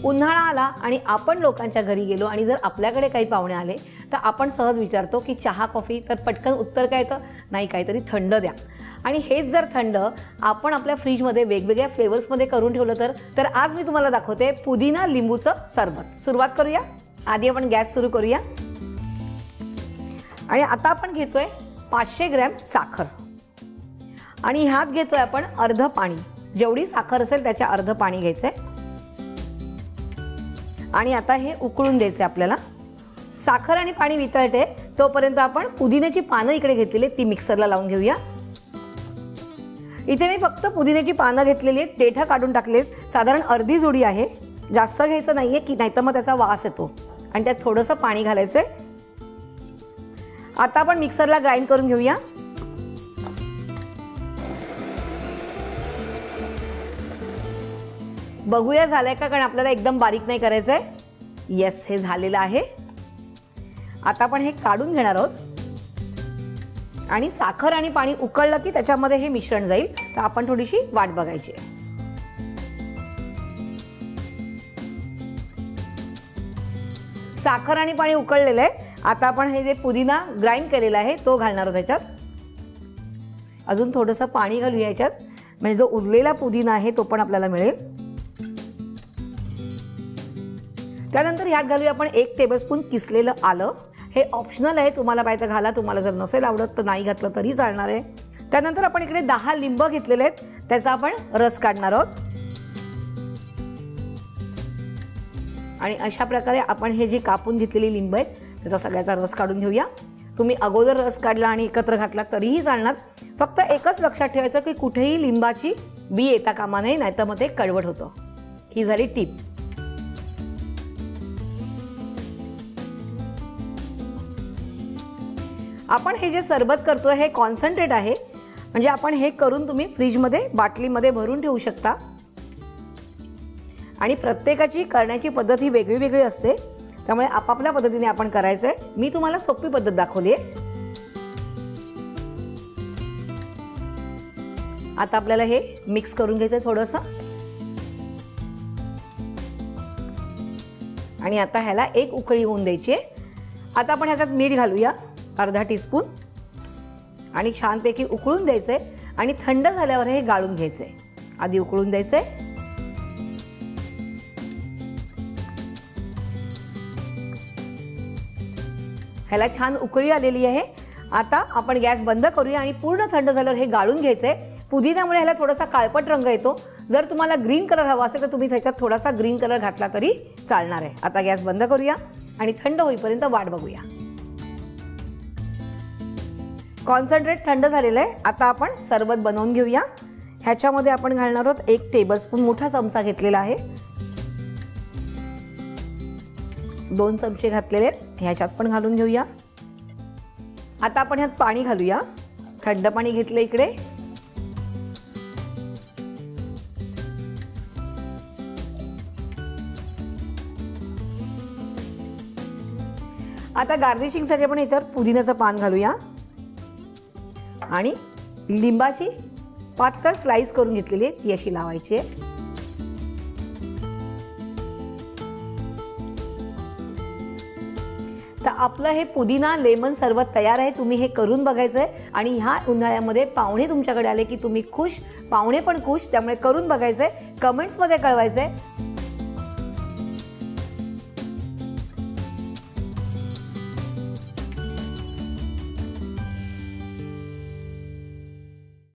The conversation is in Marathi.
उन्हाळा आला आणि आपण लोकांच्या घरी गेलो आणि जर आपल्याकडे काही पाहुणे आले तर आपण सहज विचारतो की चहा कॉफी, तर पटकन उत्तर काय येतं, नाही काहीतरी थंड द्या. आणि हेच जर थंड आपण आपल्या फ्रीजमध्ये वेगवेगळ्या फ्लेवर्समध्ये करून ठेवलं तर आज मी तुम्हाला दाखवते पुदिना लिंबूचं सरबत. सुरुवात करूया. आधी आपण गॅस सुरू करूया आणि आता आपण घेतोय 500 ग्रॅम साखर आणि ह्यात घेतोय आपण अर्ध पाणी. जेवढी साखर असेल त्याच्या अर्ध पाणी घ्यायचंय आणि आता हे उकळून द्यायचे आपल्याला. साखर आणि पाणी वितळते तोपर्यंत आपण पुदिन्याची पानं इकडे घेतलेली ती मिक्सरला लावून घेऊया. इथे मी फक्त पुदिन्याची पानं घेतलेली आहेत, देठ काढून टाकलेत. साधारण अर्धी जुडी आहे, जास्त घ्यायचं नाहीये की नाहीतर मग त्याचा वास येतो. आणि त्यात थोडंसं पाणी घालायचंय. आता आपण मिक्सरला ग्राइंड करून घेऊया. बघूया झालंय का, कारण आपल्याला एकदम बारीक नाही करायचंय. येस, हे झालेलं आहे. आता आपण हे काढून घेणार आहोत आणि साखर आणि पाणी उकळलं की त्याच्यामध्ये हे मिश्रण जाईल. तर आपण थोडीशी वाट बघायची. साखर आणि पाणी उकळलेलं आहे. आता आपण हे जे पुदिना ग्राइंड केलेला आहे तो घालणार आहोत ह्याच्यात. अजून थोडंसं पाणी घालूया याच्यात, म्हणजे जो उरलेला पुदिना आहे तो पण आपल्याला मिळेल. त्यानंतर ह्यात घालूया आपण 1 टेबलस्पून किसलेलं आलं. हे ऑप्शनल आहे, तुम्हाला पाहिजे घाला, तुम्हाला जर नसेल आवडत तर नाही घातलं तरी चालणार आहे. त्यानंतर आपण इकडे 10 लिंब घेतलेले आहेत, त्याचा आपण रस काढणार आहोत. आणि अशा प्रकारे आपण हे जी कापून घेतलेली लिंब आहेत त्याचा सगळ्याचा रस काढून घेऊया. तुम्ही अगोदर रस काढला आणि एकत्र घातला तरीही चालणार. फक्त एकच लक्षात ठेवायचं की कुठेही लिंबाची बी येता कामा नये, नाहीतर मग ते कडवट होतं. ही झाली टीप. आपण हे जे सरबत करतोय हे कॉन्सन्ट्रेट आहे, म्हणजे आपण हे करून तुम्ही फ्रीजमध्ये बाटलीमध्ये भरून ठेवू शकता. आणि प्रत्येकाची करण्याची पद्धत ही वेगळी वेगळी असते, त्यामुळे आपापल्या पद्धतीने आपण करायचंय. मी तुम्हाला सोपी पद्धत दाखवली आहे. आता आपल्याला हे मिक्स करून घ्यायचं थोडंसं. आणि आता ह्याला एक उकळी होऊन द्यायची आहे. आता आपण ह्याच्यात मीठ घालूया, अर्धा टीस्पून, आणि छानपैकी उकळून द्यायचंय. आणि थंड झाल्यावर हे गाळून घ्यायचंय. आधी उकळून द्यायचंय. ह्याला छान उकळी आलेली आहे. आता आपण गॅस बंद करूया आणि पूर्ण थंड झाल्यावर हे गाळून घ्यायचंय. पुदिन्यामुळे ह्याला थोडासा काळपट रंग येतो. जर तुम्हाला ग्रीन कलर हवा असेल तर तुम्ही त्याच्यात थोडासा ग्रीन कलर घातला तरी चालणार आहे. आता गॅस बंद करूया आणि थंड होईपर्यंत वाट बघूया. कॉन्सन्ट्रेट थंड झालेलं आहे. आता आपण सरबत बनवून घेऊया. ह्याच्यामध्ये आपण घालणार आहोत 1 टेबलस्पून, मोठा चमचा घेतलेला आहे. 2 चमचे घातलेले आहेत, ह्याच्यात पण घालून घेऊया. आता आपण ह्यात पाणी घालूया. थंड पाणी घेतलं इकडे. आता गार्निशिंगसाठी आपण ह्याच्यावर पुदिन्याचं पान घालूया आणि लिंबाची पातळ स्लाइस करून घेतलेली आहे ती अशी लावायची आहे. तर आपलं हे पुदिना लेमन सरबत तयार आहे. तुम्ही हे करून बघायचंय आणि ह्या उन्हाळ्यामध्ये पाहुणे तुमच्याकडे आले की तुम्ही खुश, पाहुणे पण खुश. त्यामुळे करून बघायचंय, कमेंट्समध्ये कळवायचंय.